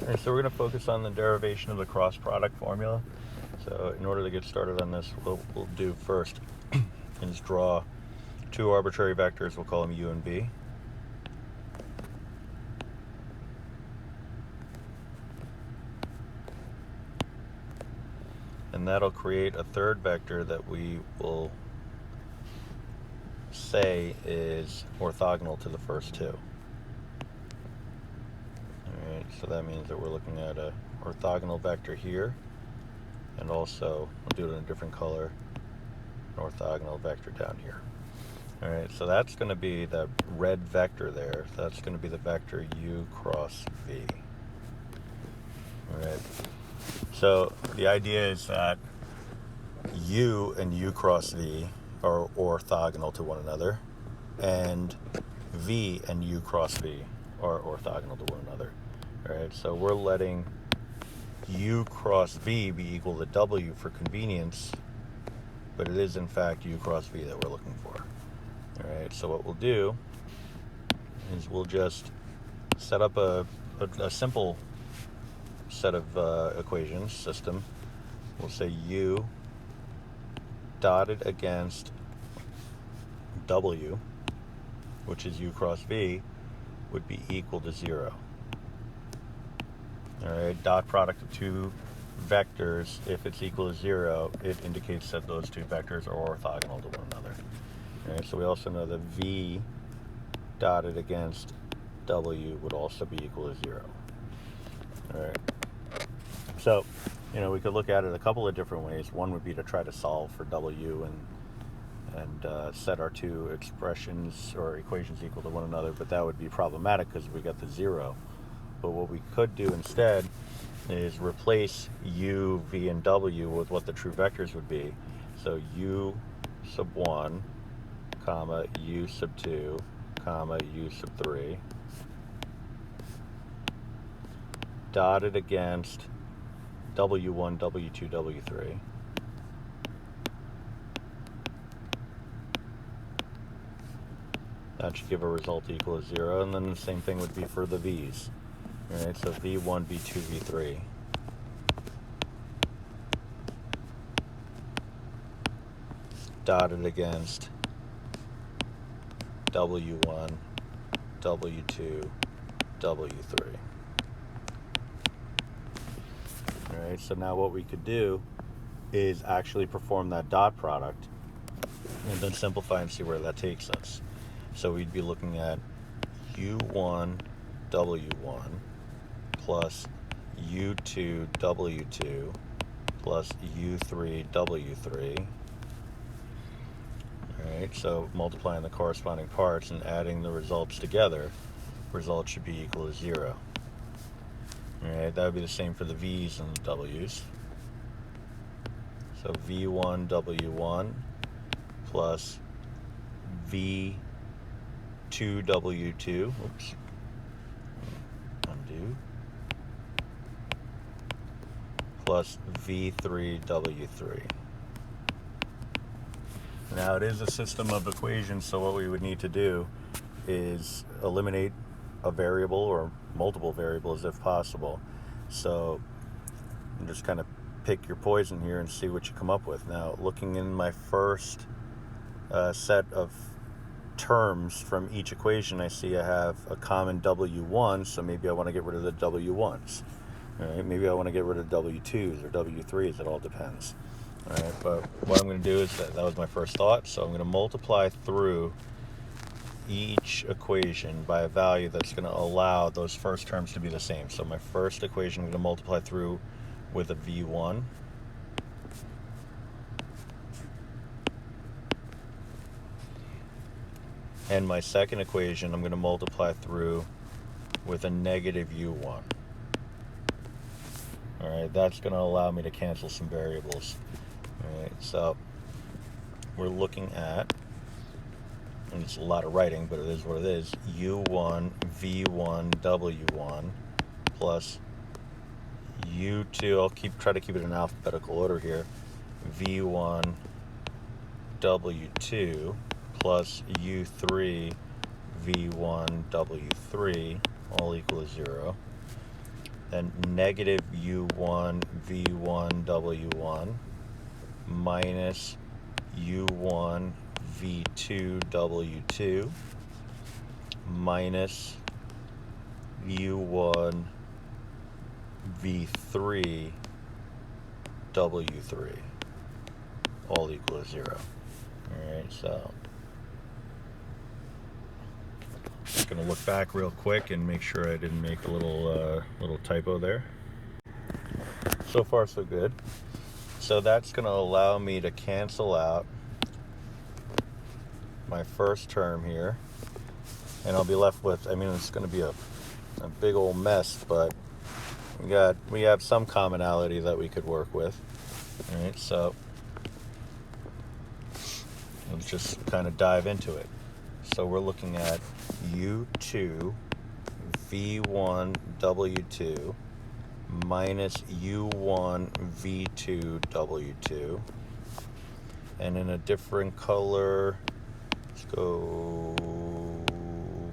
Alright, so we're going to focus on the derivation of the cross product formula. So in order to get started on this, we'll do first is draw two arbitrary vectors. We'll call them u and v. And that'll create a third vector that we will say is orthogonal to the first two. Alright, so that means that we're looking at a orthogonal vector here, and also, we'll do it in a different color, an orthogonal vector down here. Alright, so that's going to be the red vector there. That's going to be the vector u cross v. Alright, so the idea is that u and u cross v are orthogonal to one another, and v and u cross v are orthogonal to one another. Alright, so we're letting u cross v be equal to w for convenience, but it is in fact u cross v that we're looking for. Alright, so what we'll do is we'll just set up a simple set of equations system. We'll say u dotted against w, which is u cross v, would be equal to 0. Alright, dot product of two vectors, if it's equal to 0, it indicates that those two vectors are orthogonal to one another. Alright, so we also know that v dotted against w would also be equal to 0. Alright, so we could look at it a couple of different ways. One would be to try to solve for w and set our two expressions or equations equal to one another, but that would be problematic because we got the 0. But what we could do instead is replace u, v, and w with what the true vectors would be. So u sub 1, comma, u sub 2, comma, u sub 3, dotted against w1, w2, w3. That should give a result equal to 0, and then the same thing would be for the v's. Alright, so v1, v2, v3. Dotted against w1, w2, w3. Alright, so now what we could do is actually perform that dot product and then simplify and see where that takes us. So we'd be looking at u1, w1 plus u2, w2 plus u3, w3. Alright, so multiplying the corresponding parts and adding the results together, result should be equal to 0. Alright, that would be the same for the v's and the w's. So v1, w1 plus v2, w2, plus v3, w3. Now it is a system of equations, so what we would need to do is eliminate a variable or multiple variables if possible. So just kind of pick your poison here and see what you come up with. Now, looking in my first set of terms from each equation, I see I have a common w1, so maybe I want to get rid of the w1s. All right, maybe I want to get rid of w2s or w3s, it all depends. All right, but what I'm going to do is that was my first thought, so I'm going to multiply through each equation by a value that's going to allow those first terms to be the same. So my first equation I'm going to multiply through with a v1. And my second equation I'm going to multiply through with a negative u1. Alright, that's going to allow me to cancel some variables. Alright, so we're looking at, and it's a lot of writing, but it is what it is, u1, v1, w1 plus u2, I'll try to keep it in alphabetical order here, v1, w2 plus u3, v1, w3, all equal to 0. and negative U1 V1 W1 minus U1 V2 W2 minus U1 V3 W3 all equal to 0. Alright, so just going to look back real quick and make sure I didn't make a little typo there. So far so good. So that's going to allow me to cancel out my first term here, and I'll be left with, I mean, it's going to be a big old mess, but we have some commonality that we could work with. All right, so let's just kind of dive into it. So we're looking at U2 V1 W2 minus U1 V2 W2, and in a different color, let's go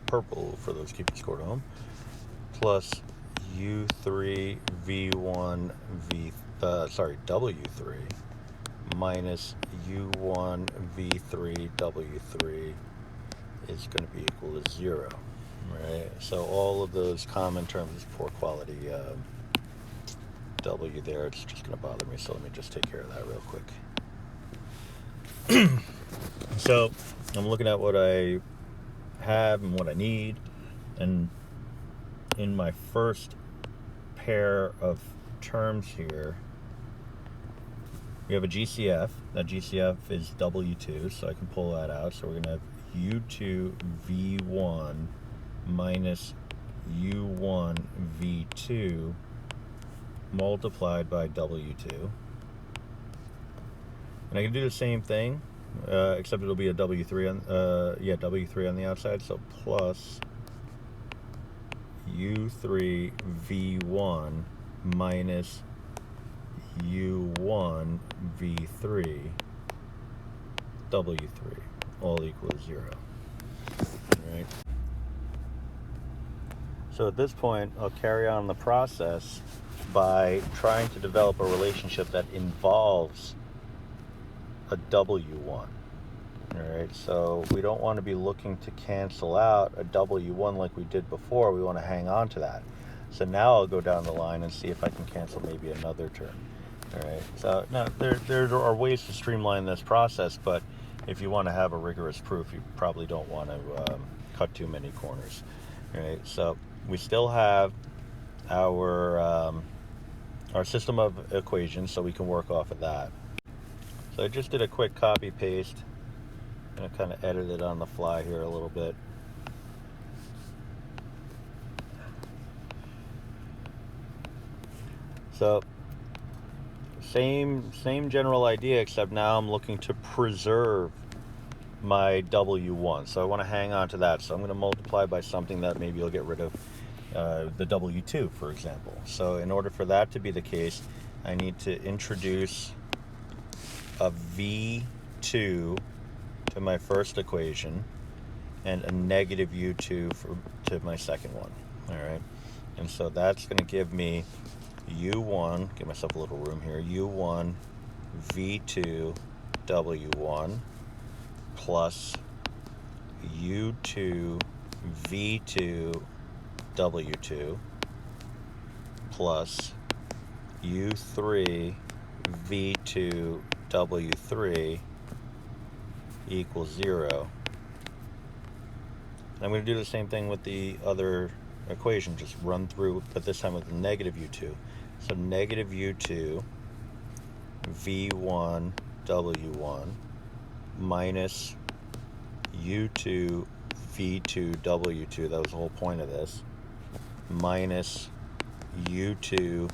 purple for those keeping score at home, plus U3 V1 W3 minus U1 V3 W3 is going to be equal to 0, right? So all of those common terms, poor quality W there, it's just going to bother me, so let me just take care of that real quick. So I'm looking at what I have and what I need, and in my first pair of terms here, we have a GCF. That GCF is W2, so I can pull that out. So we're going to have U2 V1 minus U1 V2 multiplied by W2. And I can do the same thing, except it'll be a W3 on W3 on the outside. So plus U3 V1 minus U1 V3 W3 all equals 0. All right. So at this point, I'll carry on the process by trying to develop a relationship that involves a W1. All right, so we don't want to be looking to cancel out a W1 like we did before. We want to hang on to that. So now I'll go down the line and see if I can cancel maybe another term. All right, so now there are ways to streamline this process, but if you want to have a rigorous proof, you probably don't want to cut too many corners. All right, so we still have our system of equations, so we can work off of that. So I just did a quick copy paste. I'm going to kind of edit it on the fly here a little bit. So same general idea, except now I'm looking to preserve my W1. So I want to hang on to that. So I'm going to multiply by something that maybe you'll get rid of the W2, for example. So in order for that to be the case, I need to introduce a V2 to my first equation and a negative U2 to my second one. All right, and so that's going to give me U1, give myself a little room here, U1 V2 W1 plus U2 V2 W2 plus U3 V2 W3 equals 0. I'm going to do the same thing with the other equation, just run through, but this time with the negative U2. So negative U2 V1 W1 minus U2 V2 W2, that was the whole point of this, minus U2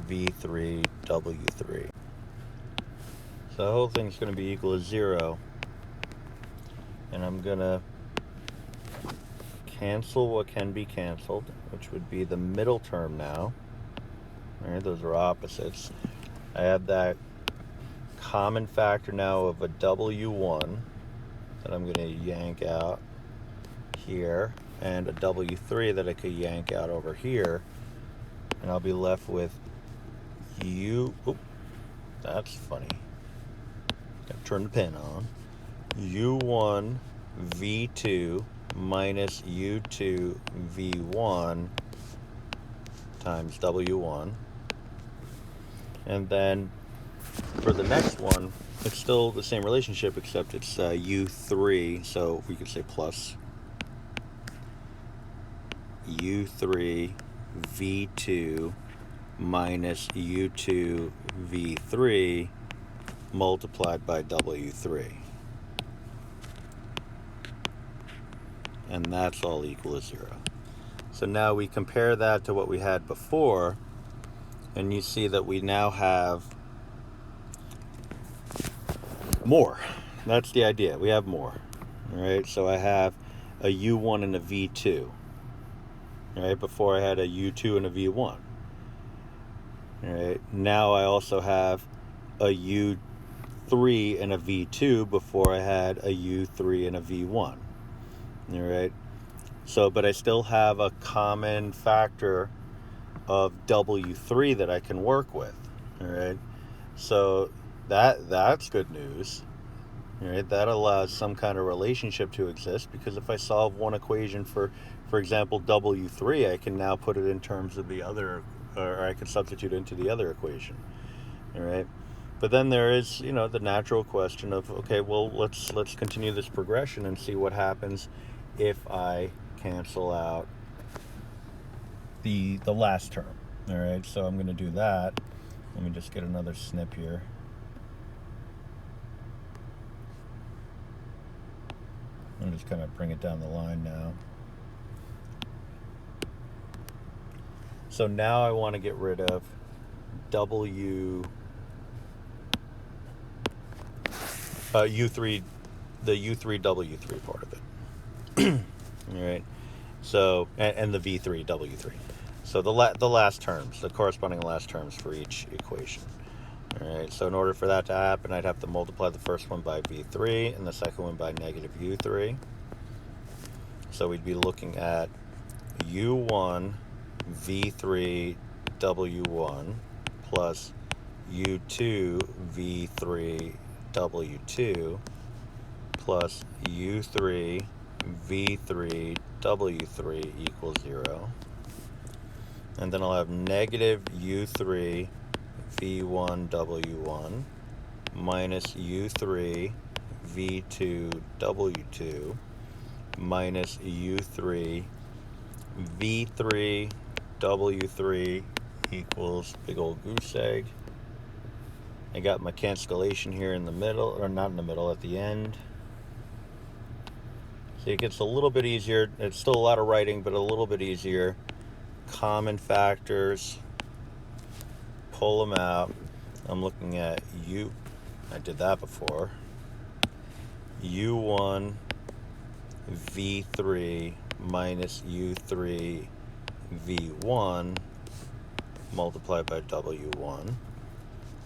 V3 W3. So the whole thing's going to be equal to 0. And I'm going to cancel what can be canceled, which would be the middle term now. All right, those are opposites. I have that common factor now of a W1 that I'm going to yank out here, and a W3 that I could yank out over here. and I'll be left with U, oop, that's funny, gotta turn the pen on, U1 V2 minus U2 V1 times W1. And then for the next one, it's still the same relationship, except it's U3, so we could say plus U3 V2 minus U2 V3 multiplied by W3. And that's all equal to 0. So now we compare that to what we had before, and you see that we now have more. That's the idea. We have more. All right, so I have a U1 and a V2. All right, before I had a U2 and a V1. All right, now I also have a U3 and a V2 before I had a U3 and a V1. All right, so but I still have a common factor of W3 that I can work with. All right, so that's good news. All right, that allows some kind of relationship to exist, because if I solve one equation for example W3, I can now put it in terms of the other, or I can substitute into the other equation. All right, but then there is, you know, the natural question of, okay, well, let's continue this progression and see what happens if I cancel out the last term. All right, so I'm going to do that. Let me just get another snip here. I'm just kind of bring it down the line now. So now I want to get rid of U3, the U3 W3 part of it. All right. So and the V3 W3. So the last terms, the corresponding last terms for each equation. All right. So in order for that to happen, I'd have to multiply the first one by V3 and the second one by negative U3. So we'd be looking at U1 V3 W1 plus U2 V3 W2 plus U3 V3 W3 equals 0. And then I'll have negative U3 V1 W1 minus U3 V2 W2 minus U3 V3 W3 equals big old goose egg. I got my cancellation here in the middle, or not in the middle, at the end. So it gets a little bit easier. It's still a lot of writing, but a little bit easier. Common factors, pull them out. I'm looking at I did that before. U1 V3 minus U3 V1 multiplied by W1,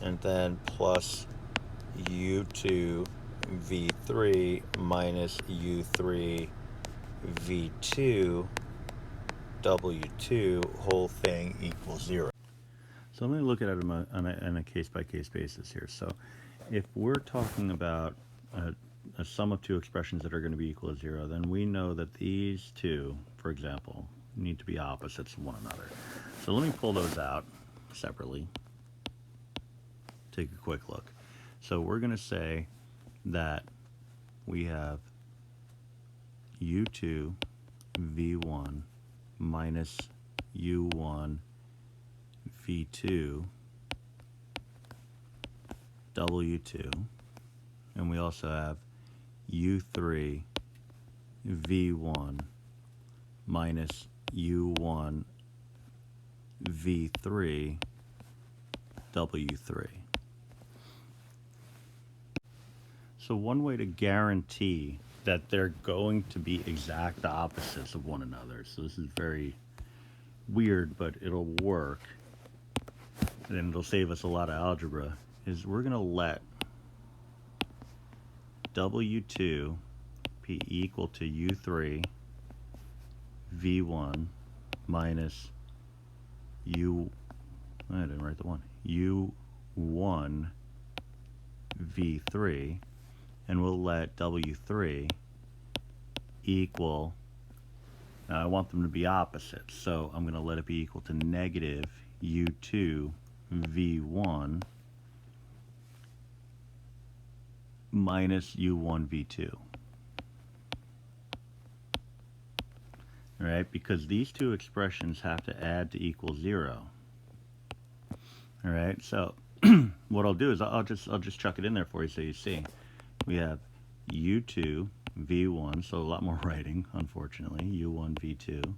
and then plus U2 V3 minus U3 V2 W2 whole thing equals 0. So let me look at it on a case-by-case basis here. So if we're talking about a sum of two expressions that are going to be equal to 0, then we know that these two, for example, need to be opposites of one another. So let me pull those out separately. Take a quick look. So we're going to say that we have U2 V1 minus U1 V2 W2, and we also have U3 V1 minus U1 V3 W3. So one way to guarantee that they're going to be exact opposites of one another, so this is very weird, but it'll work, and it'll save us a lot of algebra, is we're going to let W2 be equal to U3 V1 minus I didn't write the one, U1 V3, and we'll let W3 equal, now I want them to be opposites, so I'm going to let it be equal to negative U2 V1 minus U1 V2. All right, because these two expressions have to add to equal 0. All right, so what I'll do is I'll just chuck it in there for you so you see. We have U2 V1, so a lot more writing, unfortunately, U1 V2.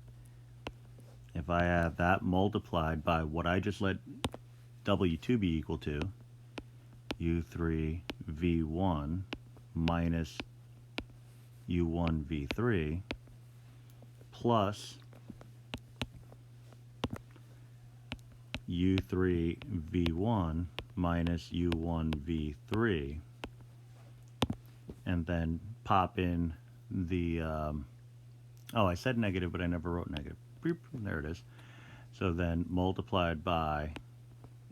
If I have that multiplied by what I just let W2 be equal to, U3 V1 minus U1 V3, plus U3 V1 minus U1 V3, and then pop in the, oh, I said negative, but I never wrote negative. Beep, there it is. So then multiplied by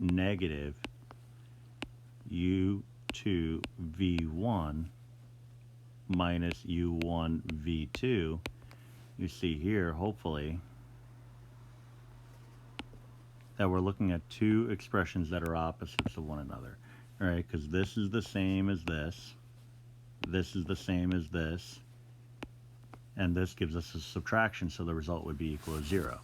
negative U2 V1 minus U1 V2, you see here, hopefully, that we're looking at two expressions that are opposites of one another. All right, because this is the same as this. This is the same as this. And this gives us a subtraction, so the result would be equal to 0.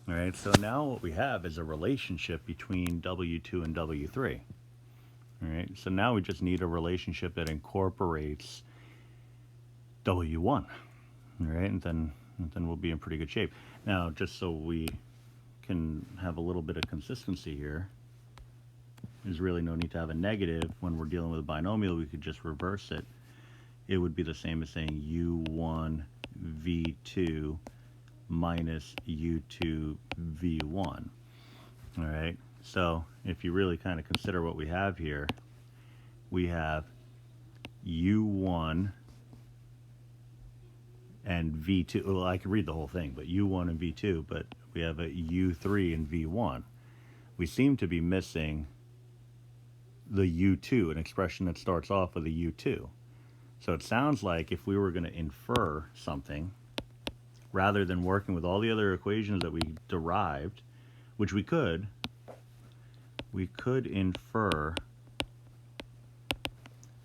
All right, so now what we have is a relationship between W2 and W3. All right, so now we just need a relationship that incorporates W1. All right, and then we'll be in pretty good shape. Now, just so we can have a little bit of consistency here, there's really no need to have a negative. When we're dealing with a binomial, we could just reverse it. It would be the same as saying U1 V2 minus U2 V1. All right, so if you really kind of consider what we have here, we have U1 and V2. Well, I could read the whole thing, but U1 and V2, but we have a U3 and V1. We seem to be missing the U2, an expression that starts off with a U2. So it sounds like if we were going to infer something, rather than working with all the other equations that we derived, which we could infer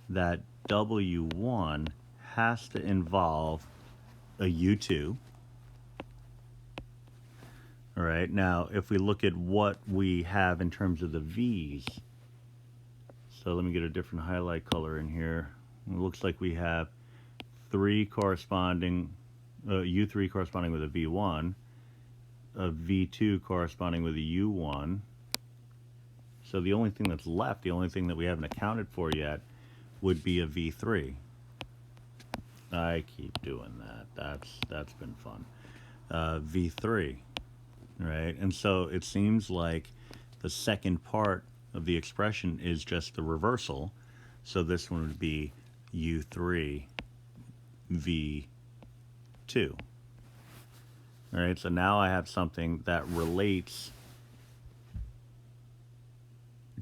that W1 has to involve a U2. All right, now if we look at what we have in terms of the V's, so let me get a different highlight color in here. It looks like we have U3 corresponding with a V1, a V2 corresponding with a U1. So the only thing that's left, the only thing that we haven't accounted for yet, would be a V3. I keep doing that. That's been fun. V3, right? And so it seems like the second part of the expression is just the reversal. So this one would be U3 V2. All right, so now I have something that relates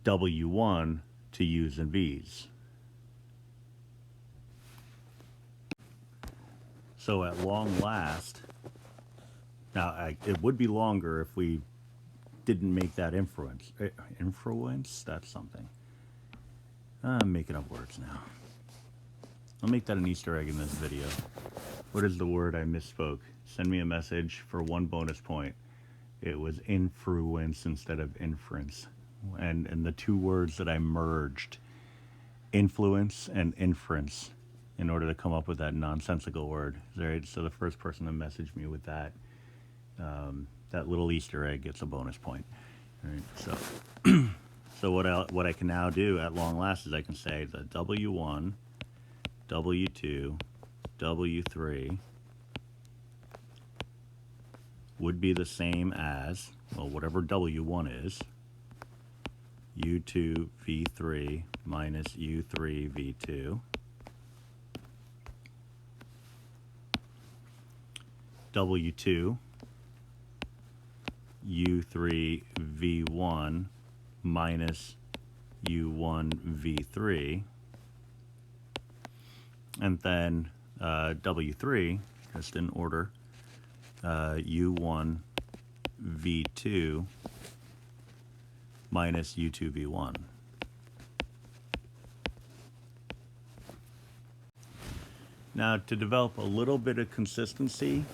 W1 to U's and V's. So at long last, now it would be longer if we didn't make that inference. Influence? That's something. I'm making up words now. I'll make that an Easter egg in this video. What is the word I misspoke? Send me a message for 1 bonus point. It was influence instead of inference. And the two words that I merged, influence and inference, in order to come up with that nonsensical word. Right? So the first person to message me with that, that little Easter egg gets a bonus point. All right, so so what I can now do at long last is I can say that W1, W2, W3 would be the same as, well, whatever W1 is, U2 V3 minus U3 V2. W2, U3 V1 minus U1 V3, and then W3, just in order, U1 V2 minus U2 V1. Now, to develop a little bit of consistency,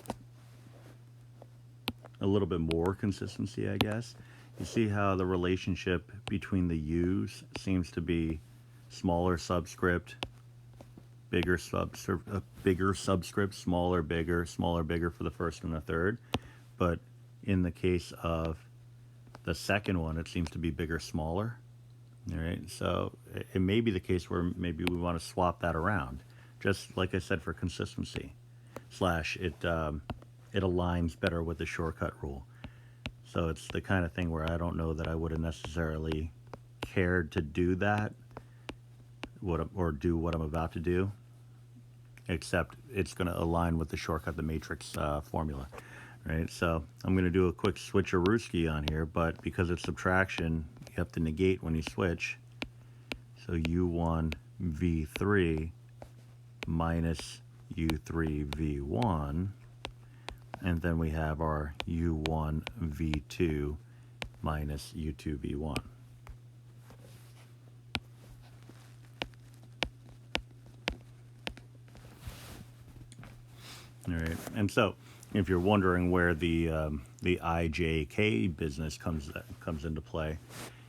a little bit more consistency, I guess, you see how the relationship between the U's seems to be smaller subscript, bigger subscript, smaller, bigger for the first and the third. But in the case of the second one, it seems to be bigger, smaller. All right, so it may be the case where maybe we want to swap that around, just like I said, for consistency. Slash, it aligns better with the shortcut rule. So it's the kind of thing where I don't know that I would have necessarily cared to do that, or do what I'm about to do, except it's going to align with the shortcut, the matrix formula. Right, so I'm going to do a quick switcherooski on here, but because it's subtraction, you have to negate when you switch. So U1 V3 minus U3 V1, and then we have our U1 V2 minus U2 V1. All right, and so if you're wondering where the IJK business comes into play,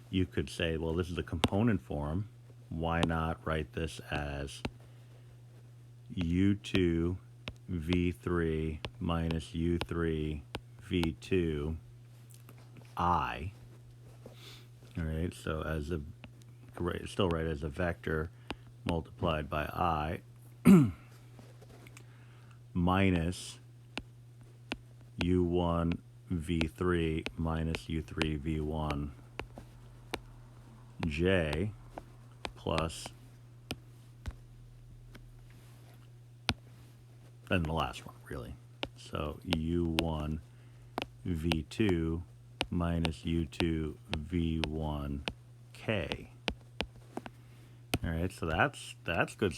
you could say, well, this is a component form. Why not write this as U2 V3 minus U3 V2 I? All right, so as a still write as a vector multiplied by I minus U1 V3 minus U3 V1 J plus, and the last one, really. So U1 V2 minus U2 V1 K. All right, so that's good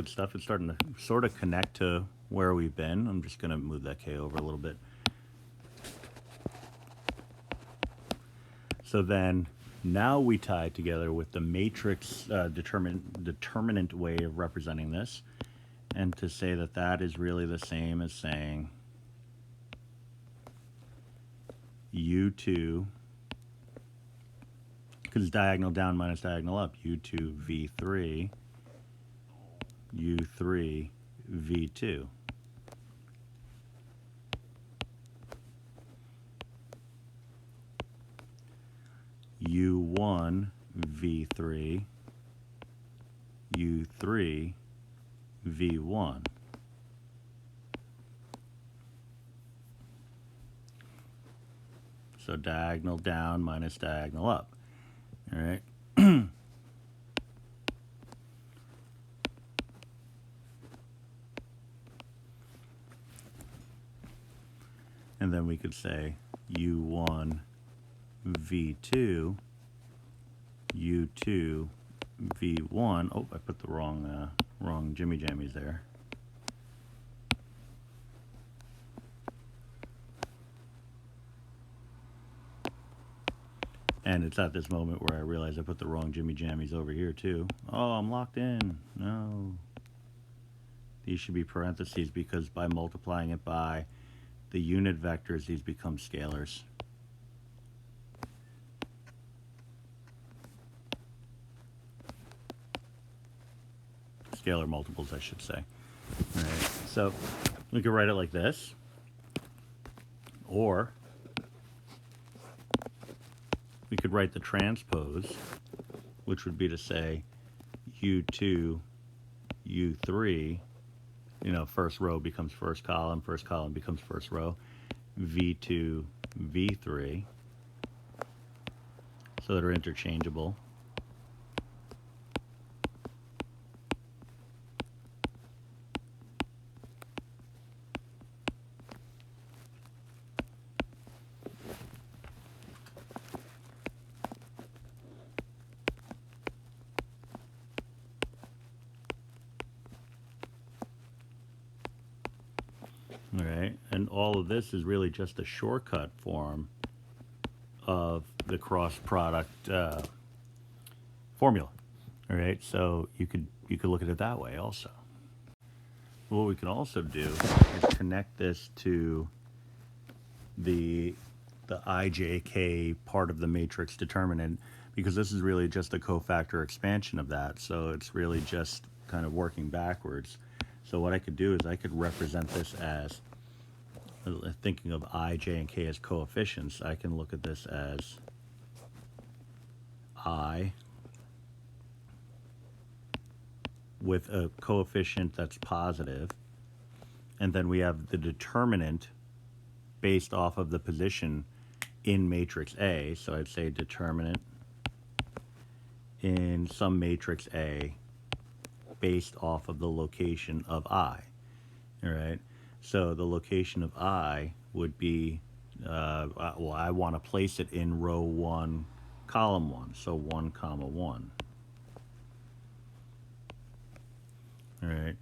stuff. It's starting to sort of connect to where we've been. I'm just going to move that K over a little bit. So then now we tie together with the matrix determinant way of representing this, and to say that that is really the same as saying U2, because it's diagonal down minus diagonal up, U2 V3, U3 V2. U1 V3 U3 V1. So diagonal down minus diagonal up. All right. And then we could say U1 V2 U2 V1. Oh, I put the wrong jimmy jammies there. And it's at this moment where I realize I put the wrong jimmy jammies over here too. Oh, I'm locked in. No. These should be parentheses, because by multiplying it by the unit vectors, these become scalars. Scalar multiples, I should say. All right, so we could write it like this, or we could write the transpose, which would be to say U2, U3, you know, first row becomes first column becomes first row, V2, V3, so that are interchangeable. And all of this is really just a shortcut form of the cross product formula. All right, so you could look at it that way also. What we can also do is connect this to the IJK part of the matrix determinant, because this is really just a cofactor expansion of that. So it's really just kind of working backwards. So what I could do is I could represent this as, thinking of I, J, and K as coefficients, I can look at this as I with a coefficient that's positive, and then we have the determinant based off of the position in matrix A. So I'd say determinant in some matrix A based off of the location of I. All right, so the location of I would be, well, I want to place it in row 1, column 1, so 1, comma 1. All right,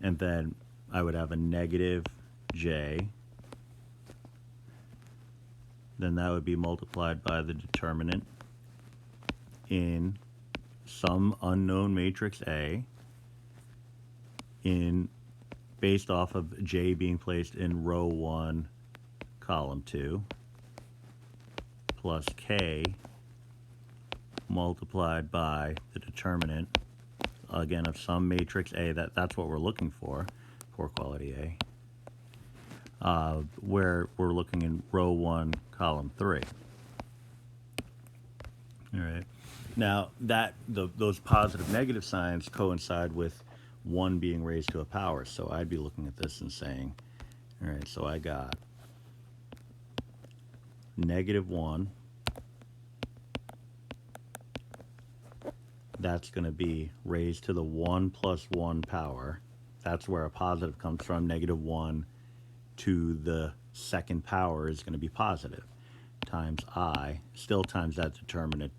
and then I would have a negative J. Then that would be multiplied by the determinant in some unknown matrix A in based off of J being placed in row 1, column 2, plus K multiplied by the determinant, again, of some matrix A. That's what we're looking for quality A, where we're looking in row 1, column 3. All right. Now, those positive negative signs coincide with 1 being raised to a power. So I'd be looking at this and saying, all right, so I got -1. That's going to be raised to the 1 plus 1 power. That's where a positive comes from. -1 to the second power is going to be positive, times I, still times that determinant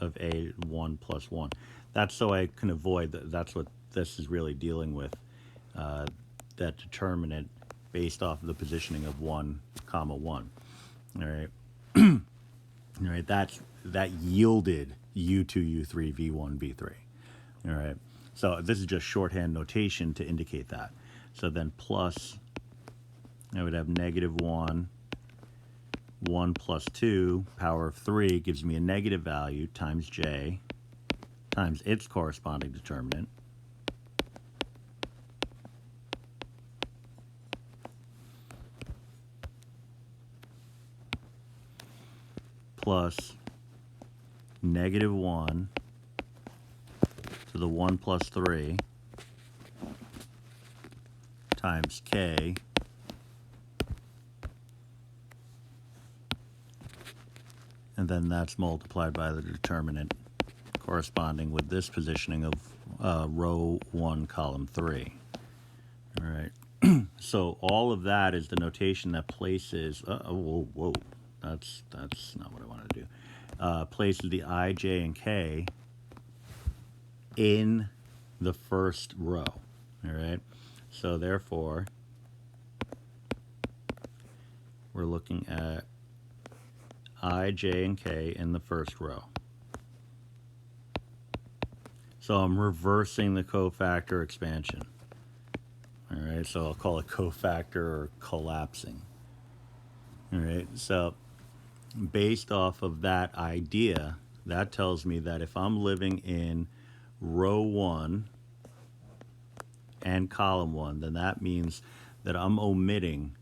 of A, 1 plus 1. That's so I can avoid that. That's what this is really dealing with, that determinant based off of the positioning of 1, comma 1. All right. All right, that yielded U2, U3, V1, V3. All right, so this is just shorthand notation to indicate that. So then plus, I would have -1, 1 plus 2, power of 3 gives me a negative value times J times its corresponding determinant. Plus -1 to the 1 plus 3 times K and then that's multiplied by the determinant corresponding with this positioning of row 1, column 3. All right. So all of that is the notation that places, whoa, that's not what I want to do. Places the I, J, and K in the first row. All right. So therefore, we're looking at I, J, and K in the first row. So I'm reversing the cofactor expansion. All right, so I'll call it cofactor or collapsing. All right, so based off of that idea, that tells me that if I'm living in row 1 and column 1, then that means that I'm omitting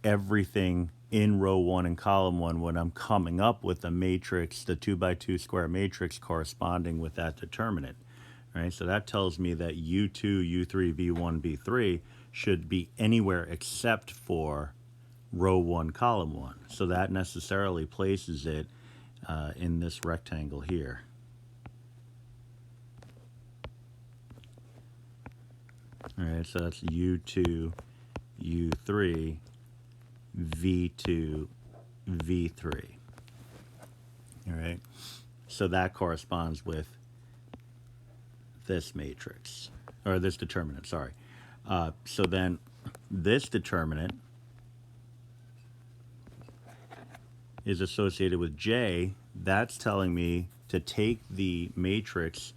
everything in row 1 and column 1 when I'm coming up with the matrix, the 2 by 2 square matrix corresponding with that determinant. All right, so that tells me that U2, U3, V1, V3 should be anywhere except for row 1, column 1. So that necessarily places it in this rectangle here. All right, so that's U2, U3, V2, V3. All right, so that corresponds with this matrix, or this determinant, sorry. So then this determinant is associated with J. That's telling me to take the matrix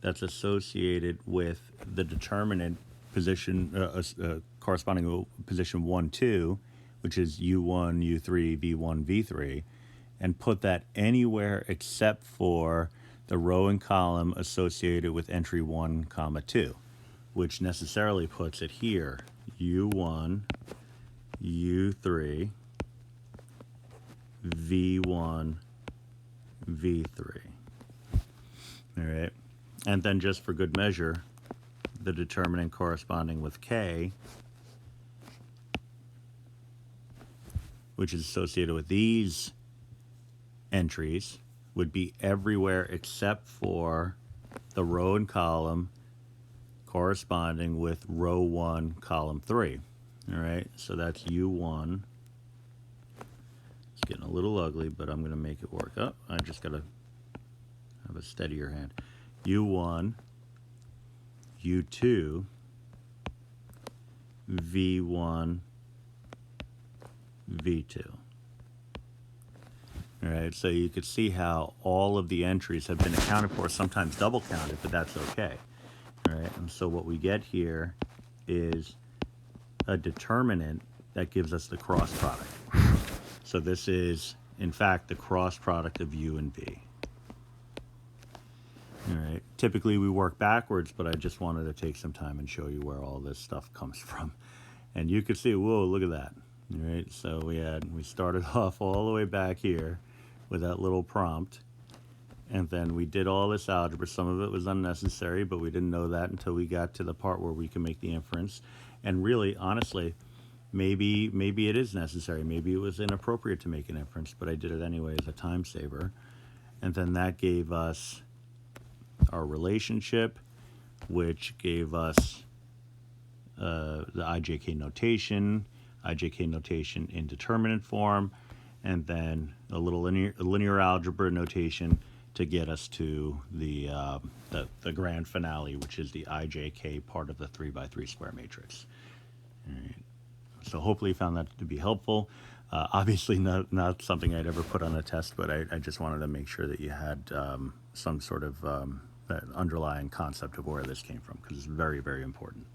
that's associated with the determinant position, corresponding to position 1, 2, which is U1, U3, V1, V3, and put that anywhere except for the row and column associated with entry 1, comma 2, which necessarily puts it here, U1, U3, V1, V3. All right. And then just for good measure, the determinant corresponding with K, which is associated with these entries, would be everywhere except for the row and column corresponding with row 1, column 3. All right, so that's U1. It's getting a little ugly, but I'm going to make it work. Oh, I just got to have a steadier hand. U1, U2, V1, V2. All right, so you could see how all of the entries have been accounted for, sometimes double counted, but that's okay. All right, and so what we get here is a determinant that gives us the cross product. So this is, in fact, the cross product of U and V. All right, typically we work backwards, but I just wanted to take some time and show you where all this stuff comes from. And you can see, whoa, look at that. All right, so we started off all the way back here with that little prompt, and then we did all this algebra. Some of it was unnecessary, but we didn't know that until we got to the part where we can make the inference. And really, honestly, maybe it is necessary. Maybe it was inappropriate to make an inference, but I did it anyway as a time saver. And then that gave us our relationship, which gave us the IJK notation in determinant form, and then a little linear algebra notation to get us to the grand finale, which is the IJK part of the 3x3 square matrix. All right. So hopefully you found that to be helpful. Obviously not something I'd ever put on a test, but I just wanted to make sure that you had some sort of that underlying concept of where this came from, because it's very, very important.